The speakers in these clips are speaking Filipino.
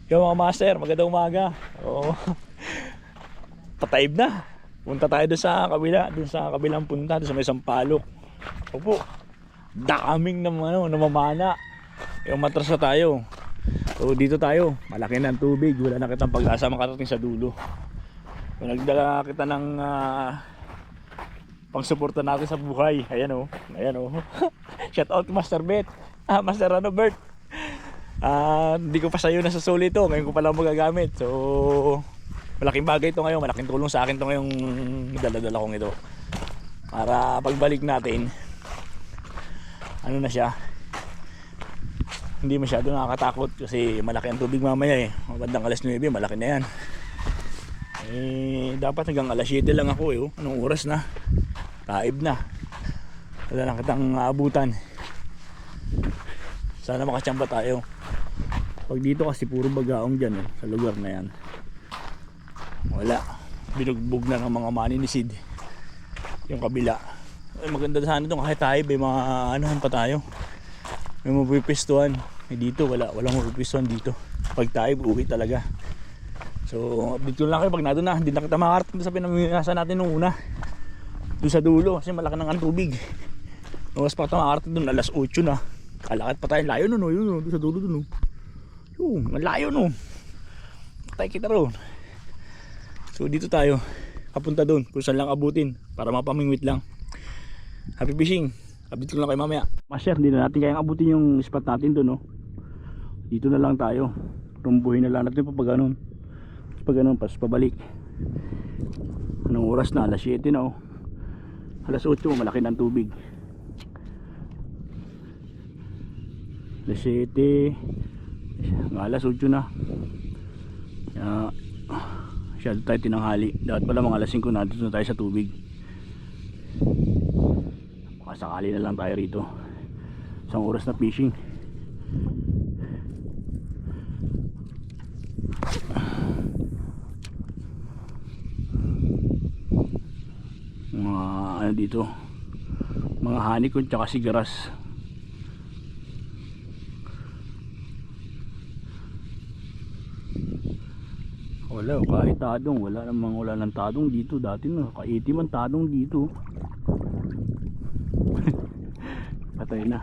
Yung mga master, magandang umaga. Oo. Pataib na. Punta tayo doon sa kabila, doon sa kabilang punta, doon sa may Sampalok. Opo. Daming namamana. Yung matras na tayo. So dito tayo, malaki ng tubig, wala na kitang pag-asa makarating sa dulo. So, nagdala kita ng pangsuporta natin sa buhay. Ayan oh. Ayan oh. Shout out Master Bet. Master Bert. Hindi ko pa sa'yo nasasuli ito. Ngayon ko pala magagamit. So malaking bagay ito ngayon. Malaking tulong sa akin ito ngayong dala-dala kong ito. Para pagbalik natin, ano na siya, hindi masyado nakakatakot. Kasi malaki ang tubig mamaya eh. Bandang alas 9, malaki na yan. Dapat hanggang alas 7 lang ako eh. Anong oras na? Taib na. Wala na kitang aabutan. Sana makachamba tayo. Pag dito kasi puro bagaong dyan sa lugar na yan. Wala. Binugbog na ng mga maninisid yung kabila. Maganda sana ito kahit tayo may mga anuhan pa tayo. May mapipistuhan. Dito walang mapipistuhan dito. Pag tayo uwi talaga. So update ko lang kayo pag nado na. Hindi na kita makarating sa pinamiminasan natin nung una. Doon sa dulo kasi malaki ng tubig. Nung pa kita makarating doon alas 8 na. Kalakad pa tayo. Layo nun yun doon sa dulo doon. Yung malayo no. Patay kita ron. So dito tayo kapunta doon kung saan lang abutin para mapamingwit lang. Happy fishing. Update ko lang kayo mamaya. Master, hindi na natin kayang abutin yung spot natin doon no. Dito na lang tayo. Rumbuhin na lang natin pag ganun. Pag ganun pas pabalik. Anong oras na? Alas 7 na oh. Alas 8 malaki ng tubig. Alas 7 alas 8 na. Masyado tayo tinanghali. Dapat pala mga alas 5 natin na tayo sa tubig. Makasakali na lang tayo rito. Isang oras na fishing. Mga ano dito, mga hanikon tsaka sigaras. Wala, kahit tadong, wala ng tadong dito dati no. Kaiti man tadong dito. Patay na.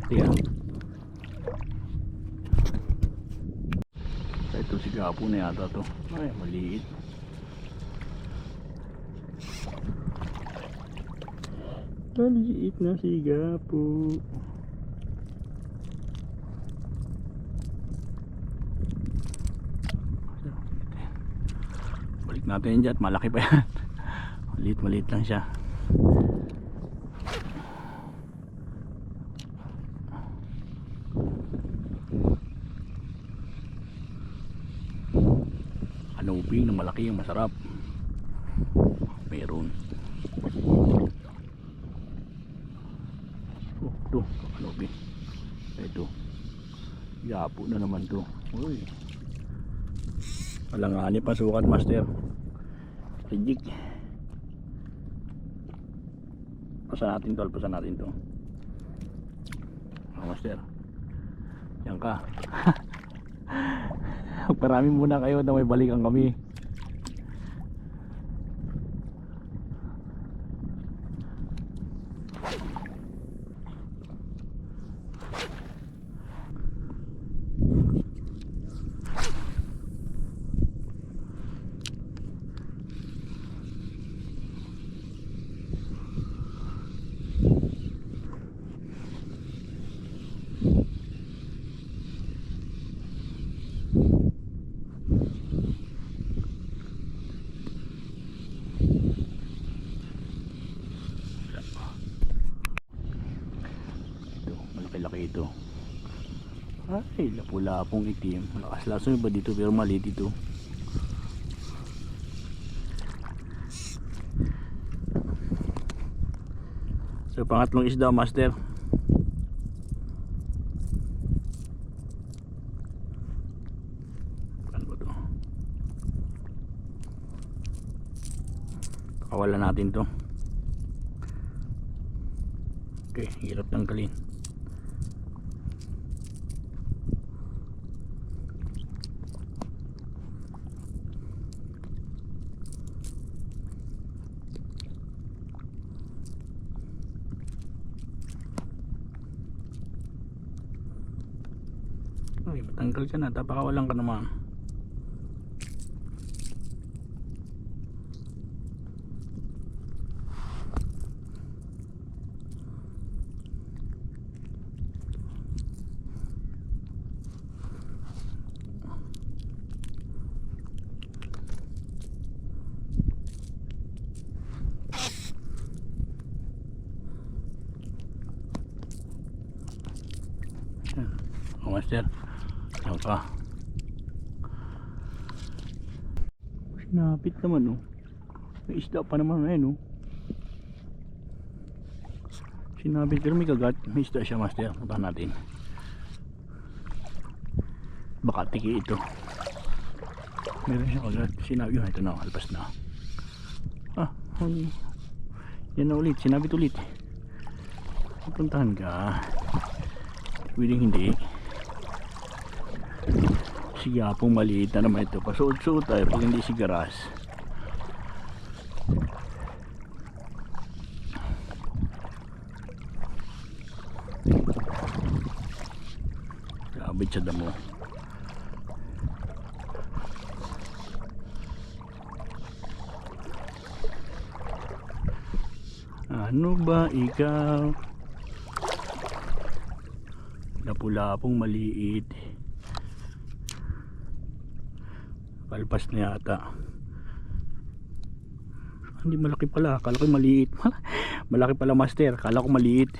Yeah. Ito si Gapo na yata to. Ay, maliit. Maliit na si Gapo. Balik natin dyan. Malaki pa yan. Maliit lang siya. Kanuping na malaki yung masarap. Meron. Oh, ito. Kanuping. Ito. Gapo na naman to. Uy. Alanganip ang sukat, master. Rejik. Pasan natin to. Oh, master. Yan ka. Parami muna kayo na may balikan kami. Malaki ito. Ay, lapu-lapong itim. Malakas-laso ba dito pero maliit ito. So pangatlong isda, master. Pakawalan natin to. Okay, hirap tanggalin. Ay, matanggal ka na, tapakawalan ka naman. Oh, master, yan ka. Sinapit naman, oh. May isda pa naman ngayon, oh. Sinapit, pero may kagat. May isda siya, master. Puntahan natin. Baka tiki ito. Meron siya kagat. Sinabi, yun, ito na, alpas na. Ah, yan na ulit. Sinapit ulit. Puntahan ka. Pwedeng hindi. Sigapong maliit na naman ito. Pasuot-suot tayo pag hindi sigaras. Kabit sa damo. Ano ba ikaw? Napula-pong maliit. Palpas na yata. Hindi, malaki pala. Kala ko maliit. Malaki pala, master. Kala ko maliit.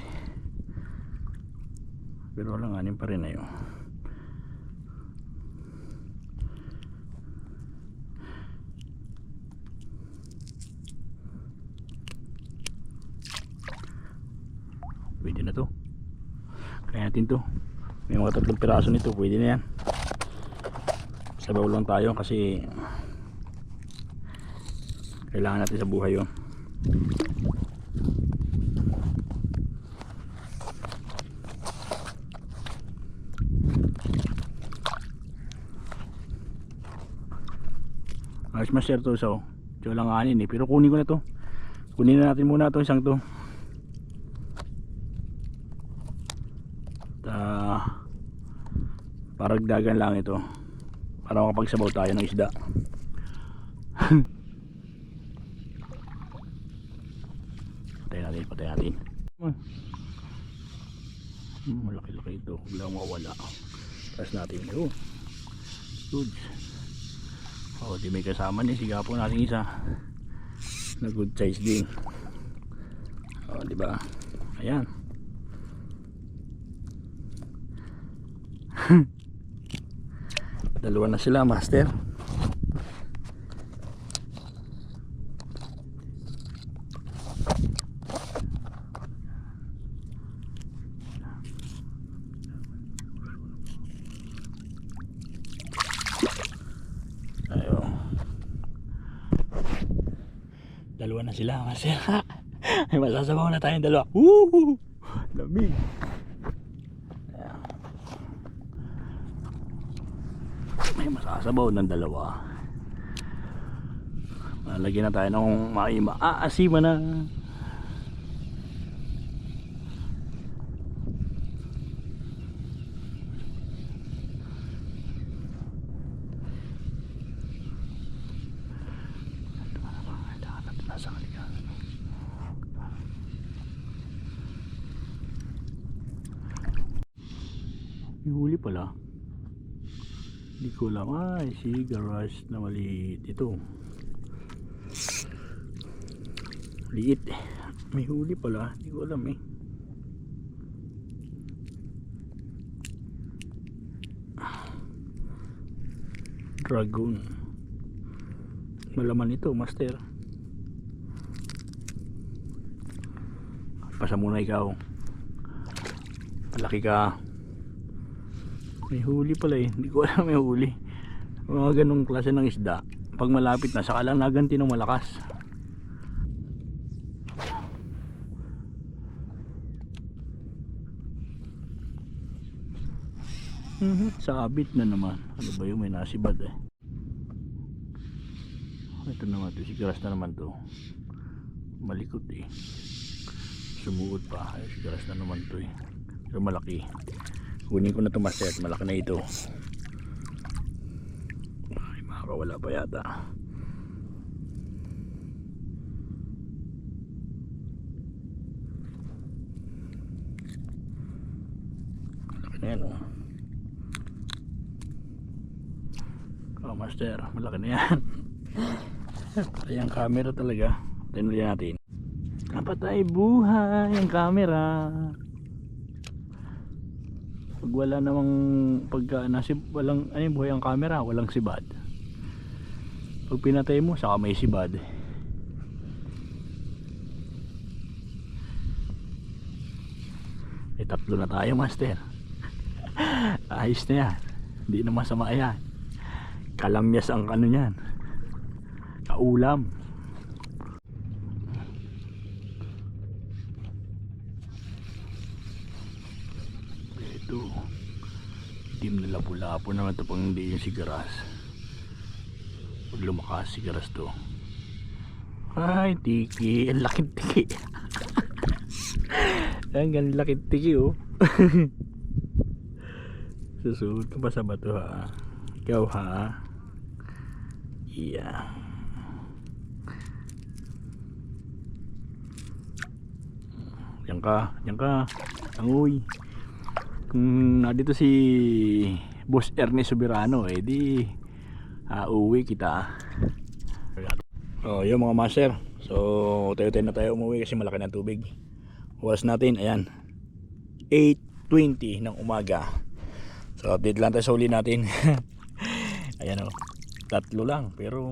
Pero walang anin pa rin na yun. Pwede na to. Kaya natin to. May mga 3 piraso nito. Pwede na yan. Sabaw lang tayo kasi kailangan natin sa buhay yun. Ayos, master, to. So lang anin eh. Pero kunin ko na to. Kunin na natin muna to, isang to. Paragdagan lang ito para makapagsabaw tayo ng isda. Patay natin. Malaki-laki ito, biglang mawala. Tapos natin, oh, good. Oh, di may kasama niya, sigapon natin isa na good size din. Oh, di ba? Ayan. Dalawa na sila, master. Ayo. Dalawa na sila, master. Ay, masasabaw na tayong dalawa. Woo! Lamig. May masasabaw ng dalawa. Lagyan na tayo ng maaasima na. May huli pala. Hindi ko lang. Ay, sigaras na maliit. Ito liit. May huli pala. Hindi ko alam eh. Dragon. Malaman ito, master. Pasa muna ikaw. Malaki ka. May huli pala eh. Hindi ko alam may huli. Mga ganong klase ng isda. Pag malapit na, saka lang naganti ng malakas. Sabit na naman. Ano ba yung may nasibad eh. Ito naman to, sigaras na naman to. Malikot eh. Sumuot pa. Ay, sigaras na naman to eh. Pero malaki. Kunin ko na to master. Malaki na ito. Ay, makakawala pa yata. Malaki na yan oh. Oh master, malaki na yan. Ayan camera talaga. Tinuloy natin. Napatay buhay ang camera. Pag wala namang walang ano yung buhay ang camera, walang sibad. Pag pinatay mo, saka may sibad. Eh, 3 na tayo master. Ayos na yan. Hindi na masama yan. Kalamyas ang ano yan. Kaulam. Ito. Itim na lapu-lapo naman ito pang hindi yung sigaras. Pag lumakas sigaras to. Ay, tiki. Ang laking tiki. Ang laking tiki oh. Susunod ka pa sa bato ha. Ikaw ha. Yeah. Yan ka. Angoy. Kung nandito si Boss Ernest Soberano eh di uuwi kita. Oh, yun mga master. So tayo na tayo umuwi kasi malaki ng tubig. Oras natin ayan 8:20 ng umaga. So update lang tayo sa uli natin. Ayan o, 3 lang pero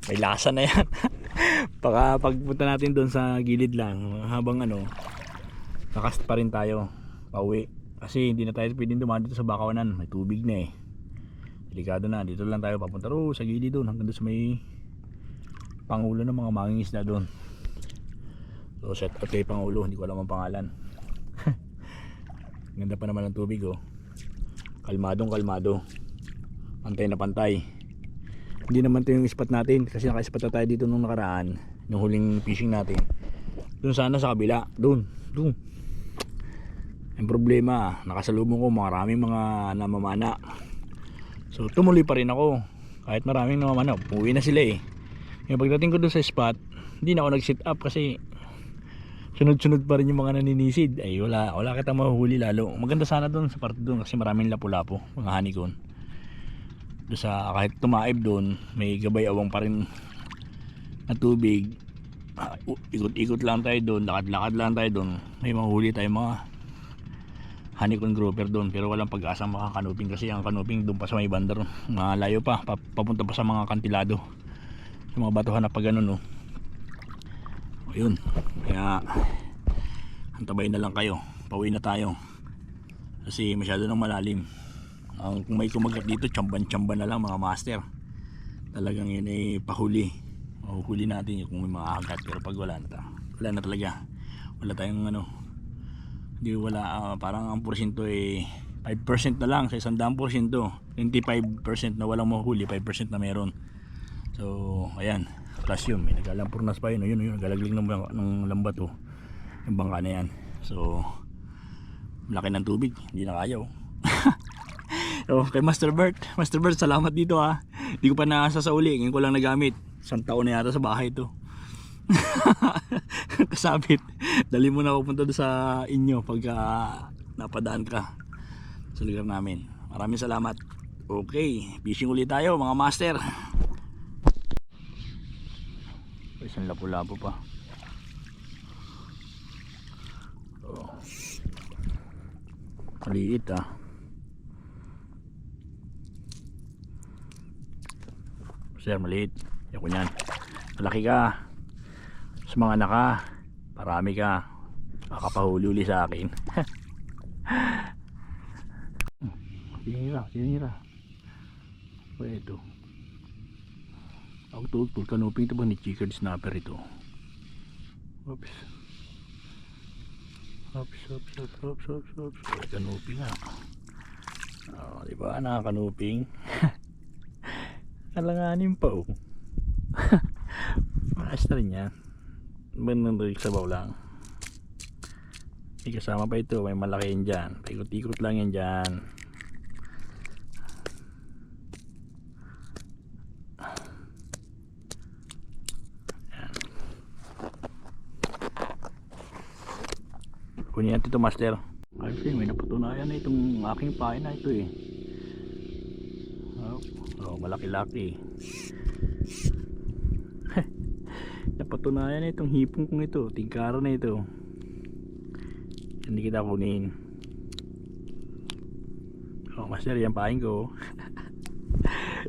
may lasa na yan. Baka pagpunta natin doon sa gilid lang habang ano nakast pa rin tayo pauwi kasi hindi na tayo pwedeng dumaan dito sa Bakawanan, may tubig na eh. Delikado na, dito lang tayo papunta sa gilid doon hanggang doon sa may pangulo ng mga mangingisda doon. So set up kay pangulo, hindi ko alam ang pangalan. Ganda pa naman ng tubig oh. Kalmadong kalmado. Pantay na pantay. Hindi naman ito yung spot natin kasi naka-spot na tayo dito nung nakaraan, nung huling fishing natin. Doon sana sa kabila, doon. Ang problema, nakasalubong ko maraming mga namamana. So tumuloy pa rin ako. Kahit maraming namamana, uwi na sila eh. Yung pagdating ko doon sa spot, hindi na ako nag-sit up kasi sunod-sunod pa rin yung mga naninisid. Ay wala kitang mahuhuli lalo. Maganda sana doon sa part doon kasi maraming lapu-lapo, mga honeycomb. Doon sa kahit tumaib doon, may gabay awang pa rin na tubig. Ikot-ikot lang tayo doon, lakad-lakad lang tayo doon. May mahuli tayo mga honeycomb grouper doon pero walang pag-asa makakanuping kasi ang kanuping doon pa sa may bandar. Malayo pa, papunta pa sa mga kantilado. Sa mga batuhan na pag ganun no. Ayun, kaya antabayin na lang kayo, pauwi na tayo kasi masyado nang malalim. Kung may kumagat dito, tsamban na lang mga master. Talagang yun ay pahuli. Mahuhuli natin yung kung may mga agat pero pag wala na talaga. Wala tayong ano, hindi wala, parang ang porsyento ay 5% na lang sa 100%. 25% na walang mahuli, 5% na meron. So ayan, plus yun, may nagalampurnas pa yun, nagalagling ng lambat oh, yung bangka na yan. So laki ng tubig, hindi na kaya oh. So kay Master Bert, salamat dito ha. Hindi ko pa nasasauli, ngayon ko lang nagamit. 1 taon na yata sa bahay ito. Kasabit, dali mo na pupunta doon sa inyo pagka napadaan ka sa lugar namin. Maraming salamat. Okay, fishing ulit tayo mga master. Isang lapu-lapu pa. Oh. Maliit ah. Sir, maliit. Ako nyan. Malaki ka. Sa mga anak ka. Parami ka. Makapahuli sa akin. Sinira. Ito. Ako tulog kanuping ito ba ni chickered snapper ito. Oops. Kanuping nga. Oh, di ba? Nakakanuping. Alanganin pa oh. Maas na rin yan. Bandang sabaw lang. May kasama pa ito. May malaki yan dyan. Paikot-ikot lang yan dyan. Kunin natin ito, master. Kasi may napatunayan na itong aking pain na ito eh. Oh, malaki-laki. Napatunayan na itong hipong kong ito, tingkara na ito. Hindi kita kunin. Oh, master, yan pain ko.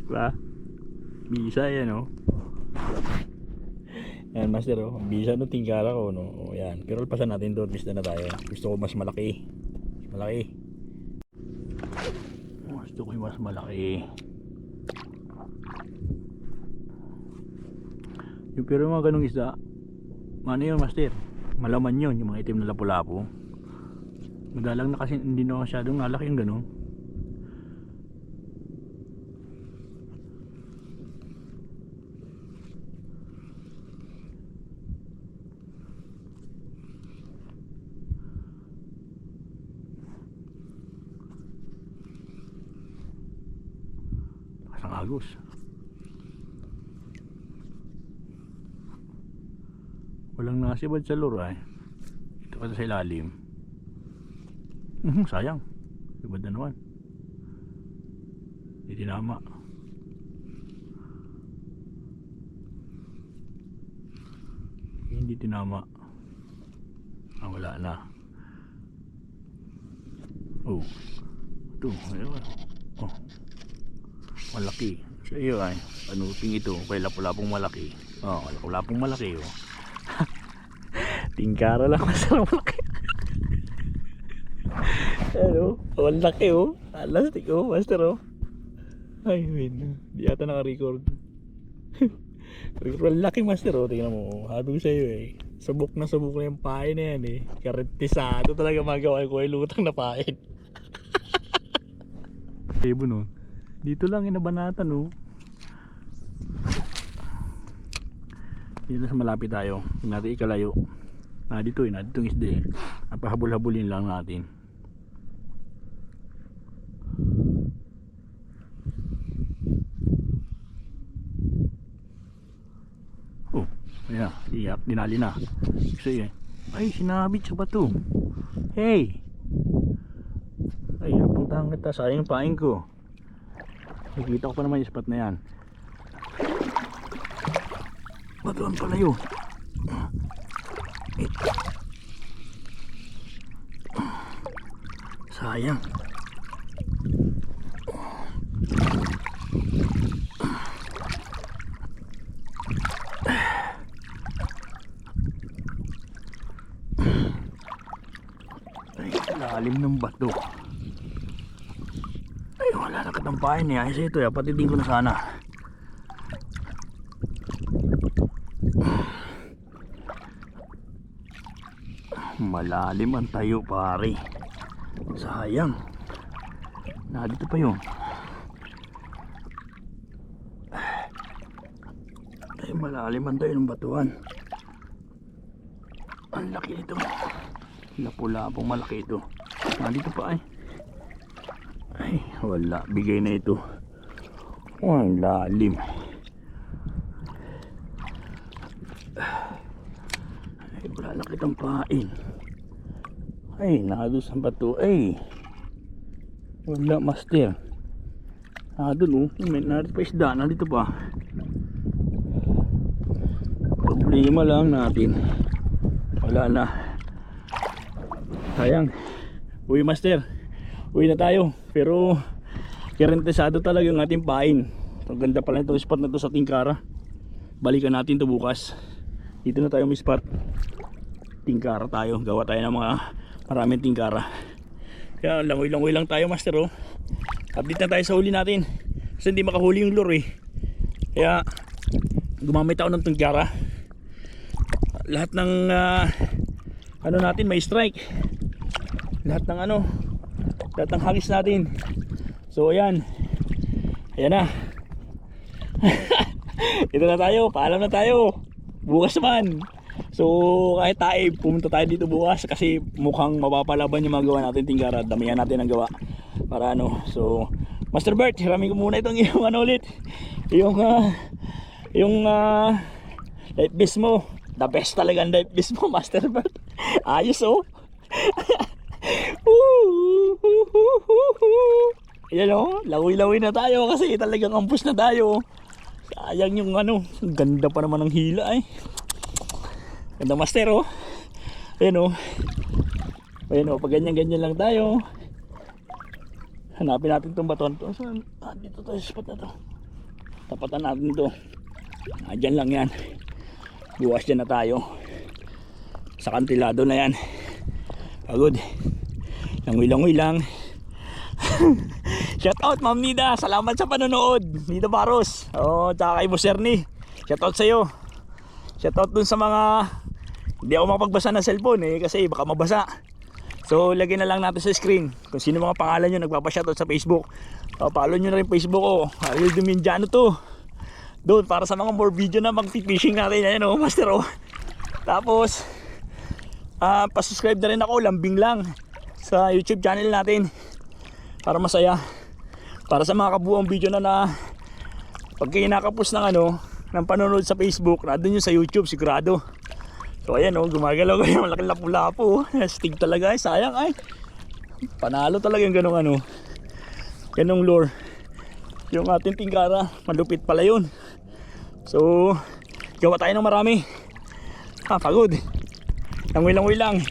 Diba? Bisa yan oh. Yan master oh, bisa no tingkara ko no. Oh, yan. Pero pasan natin doon, lista na tayo. Gusto ko mas malaki. Malaki. Gusto ko yung mas malaki. Yung pero mga ganong isda, ano yun master? Malaman yun, yung mga itim na lapu-lapu. Madalang na kasi hindi na masyadong nalaki yung ganun. Kasang agos. Walang nasibad sa lure eh. Ito ka sa ilalim. Sayang. Ibad na naman. Hindi tinama. Hindi tinama. Wala na. Oh. Ito. Ayun. Oh. Malaki. Sa iyo ay. Anuping ito. Kaya lapu-lapong malaki. Oh, lapu-lapong malaki oh. Tingkara lang masarap malaki. Ano? Ang laki oh. Alastik oh, master oh. Ay, win. Di yata naka-record. Ang laki master oh. Tingnan mo. Habi ko sa'yo eh. Sabok na yung pain na yan eh. Karentisado talaga magawa ko ay lutang na pain. Tebo no. Dito lang inabanatan oh. Dito sa malapit tayo. Tingnan natin ikalayo. Dito eh, ditong isda eh. Pahabol-habulin lang natin. Oh, ayan, iyak, dinali na. Kasi ay, sinabit sa bato. Hey! Ay, napuntahan kita, sayang pain ko. Nakikita ko pa naman yung spot na yan. Batuan pala yun. Sayang. Ay, lalim ng bato. Ay, wala na katampain eh. Ayos ito, patitin ko na sana. Malalim ang tayo pare. Sayang. Dito pa yun. Ay, malalim ang tayo ng batuan. Ang laki nito. Lapu-lapong malaki ito. Dito pa ay. Ay, wala. Bigay na ito. Ang lalim. Ay, wala na kitang pain. Ay, nakadun sa bato. Ay, wala master. Nakadun oh. May narito pa isda. Nandito pa. Problema lang natin. Wala na. Sayang. Uy master. Uwi na tayo. Pero karentisado talaga yung ating pain. Ang ganda pala itong spot na to sa Tingkara. Balikan natin to bukas. Dito na tayo may spot. Tingkara tayo. Gawa tayo ng mga maraming tingkara. Kaya langoy-langoy lang tayo master oh. Update na tayo sa huli natin. Kasi hindi makahuli yung lure eh. Kaya gumamit ako ng tingkara. Lahat ng ano natin may strike. Lahat ng hagis natin So ayan. Ayan na. Ito na tayo, paalam na tayo. Bukas naman. So kahit tayo, pumunta tayo dito bukas kasi mukhang mapapalaban yung mga gawa natin tingkara. Damihan natin ang gawa. Para ano. So Master Bert, hiramin ko muna itong yung ano ulit. Yung life vest mo. The best talaga ang life vest mo, Master Bert. Ayos oh. Ayan o, lawi-lawi na tayo kasi talagang ampus na tayo. Sayang yung ano, ganda pa naman ng hila eh. Ganda Master o. Ayan o. Ayan o, pag ganyan-ganyan lang tayo. Hanapin natin itong baton to. Dito tayo sa spot na to. Tapatan natin to. Dyan lang yan. Bukas dyan na tayo. Sa kantilado na yan. Pagod. Langoy-langoy lang. Shout out Ma'am Nida, salamat sa panonood. Nida Baros. Oh, tsaka kay Boss Ernie. Shout out sa iyo. Shout out dun sa mga hindi ako makapagbasa ng cellphone eh kasi baka mabasa. So lagyan na lang natin sa screen kung sino mga pangalan niyo nagpapa-shoutout sa Facebook. Follow niyo na rin Facebook ko. Ariel Dominjano to. Doon para sa mga more video na mag-fishing natin ayan oh, Master oh. Tapos pa-subscribe na rin ako, lambing lang sa YouTube channel natin. Para masaya. Para sa mga kabuang video na pag kayo nakapos ng ano, ng panonood sa Facebook, nandun yun sa YouTube sigurado. So ayan oh, gumagalaw kayo, malaking lapu-lapu. Stig talaga eh, sayang ay. Panalo talaga yung ganong ano, ganong lure. Yung ating tingkara, malupit pala yun. So, gawa tayo ng marami. Pagod. Langoy-langoy lang.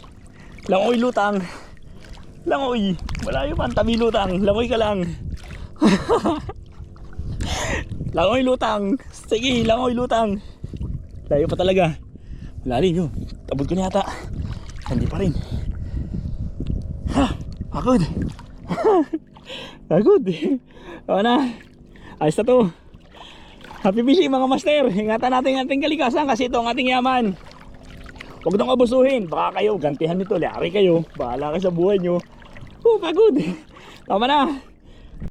Langoy lutang. Langoy. Malayo pa ang tabi lutang. Langoy ka lang. Langoy lutang. Sige, langoy lutang. Layo pa talaga. Malalim yun. Tabod ko na yata. Hindi pa rin. Pagod. Pagod. O na. Ayos na to. Happy fishing mga master. Ingatan natin ang ating kalikasan kasi ito ang ating yaman. Huwag nang abusuhin. Baka kayo gantihan nito. Lari kayo. Bahala kayo sa buhay nyo. Pagod. Tama na.